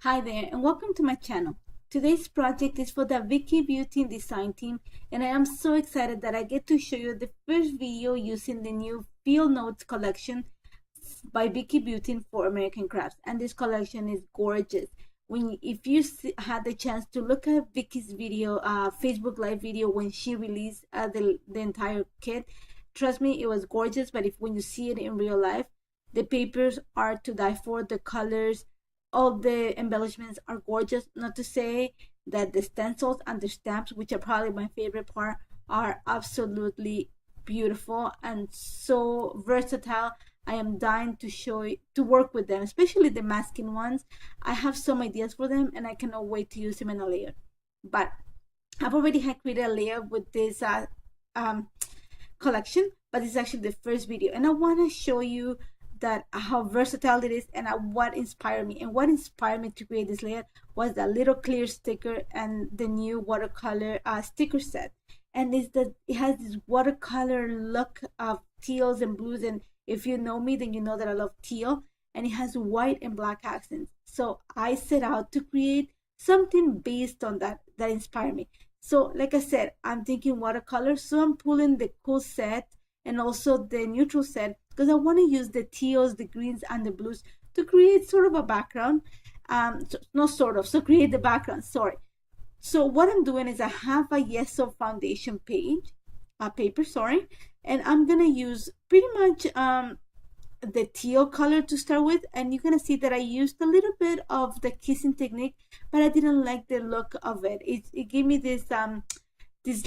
Hi there and welcome to my channel. Today's project is for the Vicki Boutin design team, and I am so excited that I get to show you the first video using the new Field Notes collection by Vicki Boutin for American Crafts. And this collection is gorgeous. If you had the chance to look at Vicki's video, Facebook live video when she released the entire kit, trust me, it was gorgeous. But when you see it in real life, the papers are to die for. The colors, all the embellishments are gorgeous. Not to say that the stencils and the stamps, which are probably my favorite part, are absolutely beautiful and so versatile. I am dying to work with them, especially the masking ones. I have some ideas for them and I cannot wait to use them in a layer. But I've already had created a layer with this collection, but this is actually the first video, and I want to show you that how versatile it is and what inspired me. And what inspired me to create this layer was that little clear sticker and the new watercolor sticker set. And it's that it has this watercolor look of teals and blues, and if you know me, then you know that I love teal, and it has white and black accents. So I set out to create something based on that inspired me. So like I said, I'm thinking watercolor, so I'm pulling the cool set and also the neutral set, because I want to use the teals, the greens, and the blues to create sort of a background. So create the background, sorry. So what I'm doing is I have a Yeso foundation paper, and I'm gonna use pretty much the teal color to start with, and you're gonna see that I used a little bit of the kissing technique, but I didn't like the look of it. It gave me these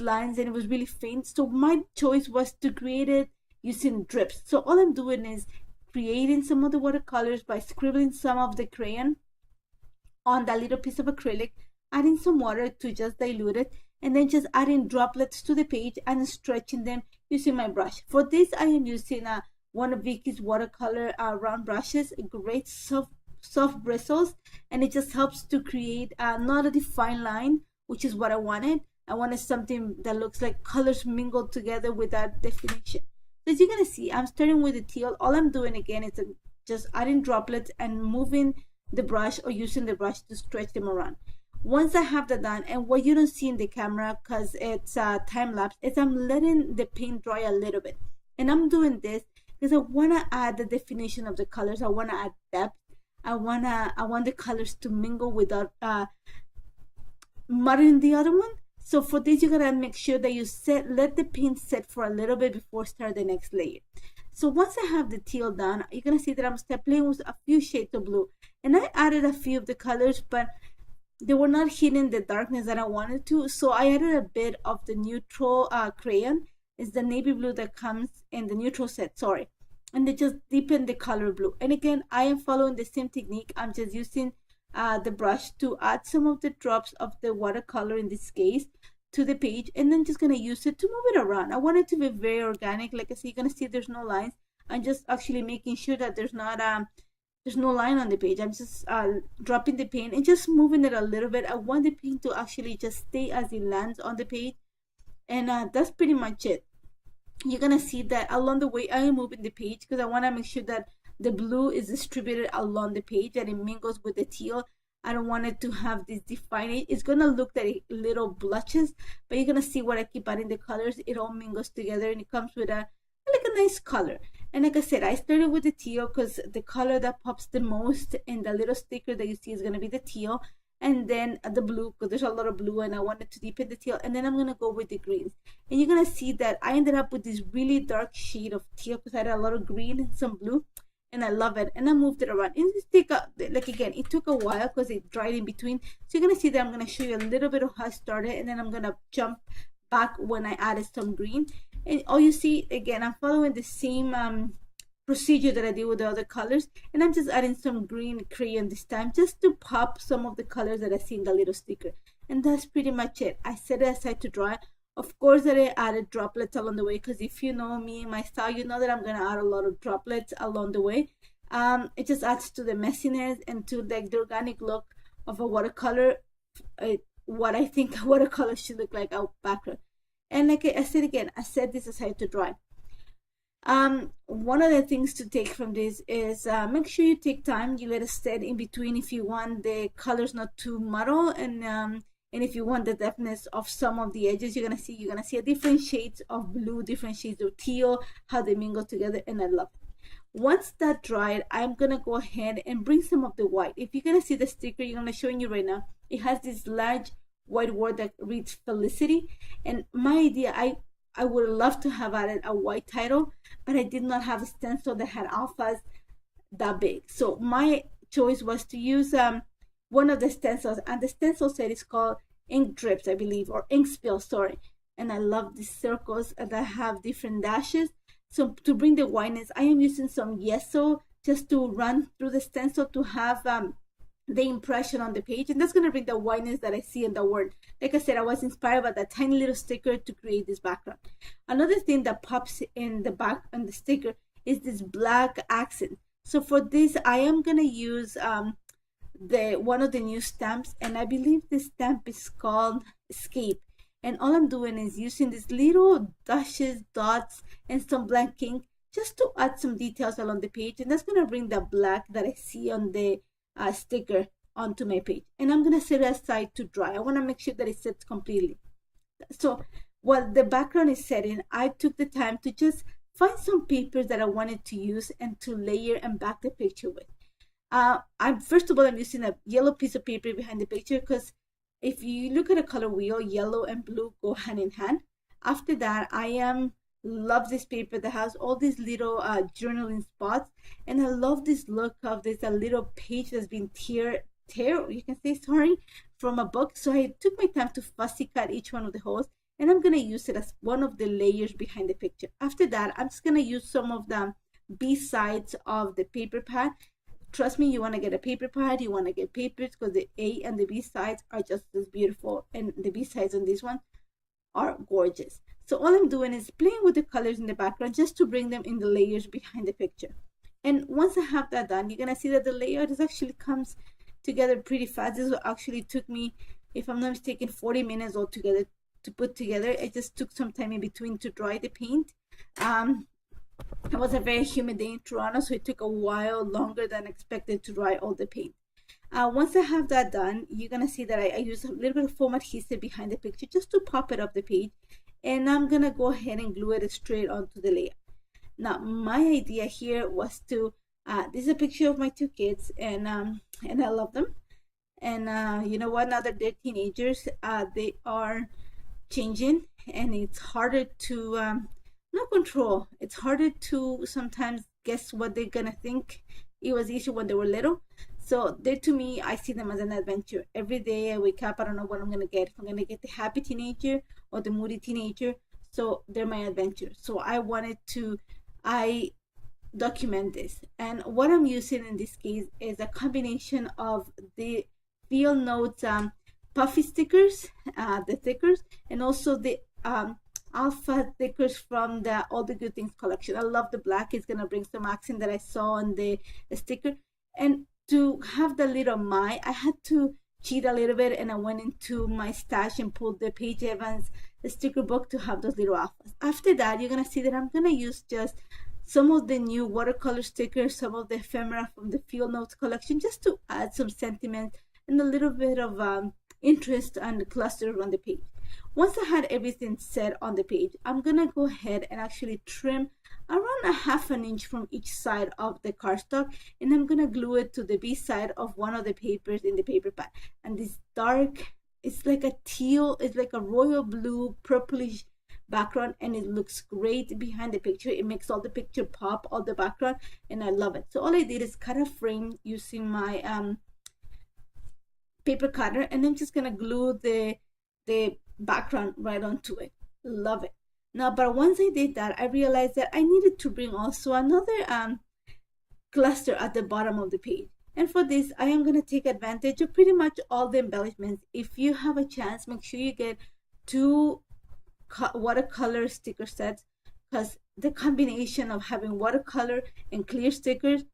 lines and it was really faint, so my choice was to create it using drips. So all I'm doing is creating some of the watercolors by scribbling some of the crayon on that little piece of acrylic, adding some water to just dilute it, and then just adding droplets to the page and stretching them using my brush. For this, I am using one of Vicki's watercolor round brushes, great soft bristles, and it just helps to create not a defined line, which is what I wanted. I wanted something that looks like colors mingled together with that definition. So as you're gonna see, I'm starting with the teal. All I'm doing again is just adding droplets and moving the brush or using the brush to stretch them around. Once I have that done, and what you don't see in the camera because it's time lapse, is I'm letting the paint dry a little bit. And I'm doing this because I want to add the definition of the colors. I want to add depth. I want the colors to mingle without mudding the other one. So for this, you gotta make sure that you let the paint set for a little bit before start the next layer. So once I have the teal done, you're gonna see that I'm playing with a few shades of blue, and I added a few of the colors, but they were not hitting the darkness that I wanted to. So I added a bit of the neutral crayon. It's the navy blue that comes in the neutral set, and they just deepen the color blue. And again, I am following the same technique. I'm just using the brush to add some of the drops of the watercolor, in this case, to the page, and then just gonna use it to move it around. I want it to be very organic. Like I said, you're gonna see there's no lines. I'm just actually making sure that there's no line on the page. I'm just dropping the paint and just moving it a little bit. I want the paint to actually just stay as it lands on the page, and that's pretty much it. You're gonna see that along the way I am moving the page because I want to make sure that the blue is distributed along the page and it mingles with the teal. I don't want it to have this defined. It's gonna look like little blotches, but you're gonna see when I keep adding the colors, it all mingles together and it comes with a nice color. And like I said, I started with the teal because the color that pops the most in the little sticker that you see is gonna be the teal, and then the blue because there's a lot of blue and I wanted to deepen the teal, and then I'm gonna go with the greens. And you're gonna see that I ended up with this really dark shade of teal because I had a lot of green and some blue, and I love it. And I moved it around, and it took a while because it dried in between. So you're gonna see that I'm gonna show you a little bit of how I started, and then I'm gonna jump back when I added some green. And all you see, again, I'm following the same procedure that I did with the other colors, and I'm just adding some green crayon this time just to pop some of the colors that I see in the little sticker. And that's pretty much it. I set it aside to dry. Of course that I added droplets along the way, because if you know me and my style, you know that I'm gonna add a lot of droplets along the way. It just adds to the messiness and to like the organic look of a watercolor, what I think a watercolor should look like out background. And like I said again, I set this aside to dry. One of the things to take from this is make sure you take time. You let it set in between if you want the colors not too muddle, and if you want the deftness of some of the edges, you're gonna see a different shades of blue, different shades of teal, how they mingle together, and I love it. Once that dried, I'm gonna go ahead and bring some of the white. If you're gonna see the sticker, you're gonna showing you right now. It has this large white word that reads Felicity, and my idea, I would love to have added a white title, but I did not have a stencil that had alphas that big. So my choice was to use one of the stencils, and the stencil set is called Ink Drips, I believe, or Ink Spill, sorry. And I love these circles that have different dashes. So to bring the whiteness, I am using some yeso just to run through the stencil to have the impression on the page, and that's going to bring the whiteness that I see in the word. Like I said, I was inspired by that tiny little sticker to create this background. Another thing that pops in the back on the sticker is this black accent. So for this, I am going to use one of the new stamps, and I believe this stamp is called Escape. And all I'm doing is using these little dashes, dots, and some blank ink just to add some details along the page, and that's going to bring the black that I see on the sticker onto my page. And I'm going to set it aside to dry. I want to make sure that it sets completely. So while the background is setting, I took the time to just find some papers that I wanted to use and to layer and back the picture with. First of all, I'm using a yellow piece of paper behind the picture, because if you look at a color wheel, yellow and blue go hand in hand. After that, I love this paper that has all these little journaling spots, and I love this look of this a little page that's been tear, you can say, sorry, from a book. So I took my time to fussy cut each one of the holes, and I'm gonna use it as one of the layers behind the picture. After that, I'm just gonna use some of the B sides of the paper pad. Trust me, you want to get a paper pad, you want to get papers, because the A and the B sides are just as beautiful, and the B sides on this one are gorgeous. So all I'm doing is playing with the colors in the background just to bring them in the layers behind the picture. And once I have that done, you're gonna see that the layout is actually comes together pretty fast. This actually took me, if I'm not mistaken, 40 minutes altogether to put together. It just took some time in between to dry the paint. It was a very humid day in Toronto, so it took a while longer than expected to dry all the paint. Once I have that done, you're gonna see that I use a little bit of foam adhesive behind the picture just to pop it up the page, and I'm gonna go ahead and glue it straight onto the layout. Now my idea here was to this is a picture of my two kids, and I love them, and you know what, now that they're teenagers, they are changing, and it's harder to not control, it's harder to sometimes guess what they're gonna think. It was easier when they were little. So they, to me, I see them as an adventure. Every day I wake up, I don't know what I'm gonna get. If I'm gonna get the happy teenager or the moody teenager. So they're my adventure. So I document this. And what I'm using in this case is a combination of the Field Notes puffy stickers, the stickers, and also the alpha stickers from the All the Good Things collection. I love the black. It's gonna bring some accent that I saw on the sticker. And to have the little I had to cheat a little bit, and I went into my stash and pulled the Paige Evans sticker book to have those little alphas. After that, you're gonna see that I'm gonna use just some of the new watercolor stickers, some of the ephemera from the Field Notes collection, just to add some sentiment and a little bit of interest and cluster on the page. Once I had everything set on the page, I'm gonna go ahead and actually trim around a ½ inch from each side of the cardstock, and I'm gonna glue it to the B side of one of the papers in the paper pad. And this dark, it's like a teal, it's like a royal blue, purplish background, and it looks great behind the picture. It makes all the picture pop, all the background, and I love it. So all I did is cut a frame using my paper cutter, and I'm just gonna glue the background right onto it. Love it. Now, but once I did that, I realized that I needed to bring also another cluster at the bottom of the page. And for this, I am going to take advantage of pretty much all the embellishments. If you have a chance, make sure you get 2 watercolor sticker sets, because the combination of having watercolor and clear stickers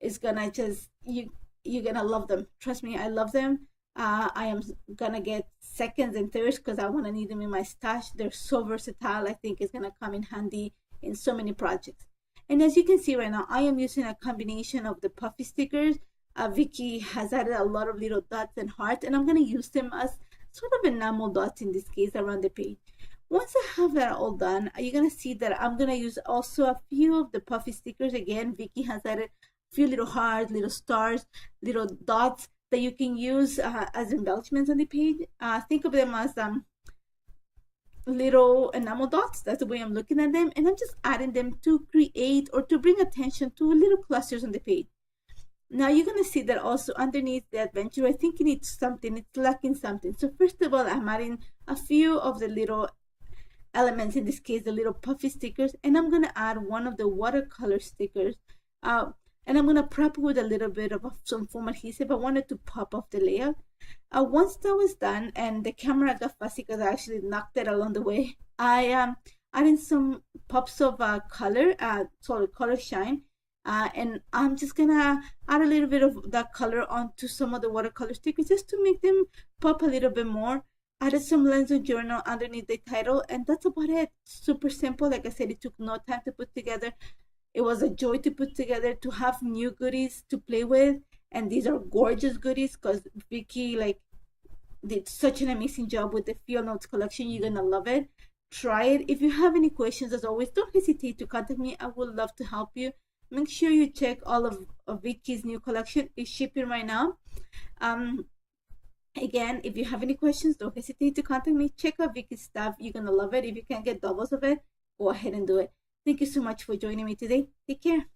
is gonna just, you're gonna love them. Trust me, I love them. I am gonna get seconds and thirds because I want to need them in my stash. They're so versatile. I think it's gonna come in handy in so many projects. And as you can see right now, I am using a combination of the puffy stickers. Vicki has added a lot of little dots and hearts, and I'm going to use them as sort of enamel dots in this case around the page. Once I have that all done, you're going to see that I'm going to use also a few of the puffy stickers. Again, Vicki has added a few little hearts, little stars, little dots that you can use as embellishments on the page. Think of them as little enamel dots. That's the way I'm looking at them, and I'm just adding them to create or to bring attention to little clusters on the page. Now you're going to see that also underneath the adventure, I think it needs something, it's lacking something. So first of all, I'm adding a few of the little elements, in this case the little puffy stickers, and I'm going to add one of the watercolor stickers, and I'm going to prep with a little bit of some foam adhesive. I wanted to pop off the layout. Once that was done and the camera got fussy because I actually knocked it along the way, I added some pops of color, color shine, and I'm just gonna add a little bit of that color onto some of the watercolor stickers just to make them pop a little bit more. Added some lines of journal underneath the title, and that's about it. Super simple. Like I said, it took no time to put together. It was a joy to put together, to have new goodies to play with, and these are gorgeous goodies because Vicki did such an amazing job with the Field Notes collection. You're gonna love it. Try it. If you have any questions, as always, don't hesitate to contact me. I would love to help you. Make sure you check all of Vicki's new collection. It's shipping right now. Again, if you have any questions, don't hesitate to contact me. Check out Vicki's stuff. You're gonna love it. If you can get doubles of it, go ahead and do it. Thank you so much for joining me today. Take care.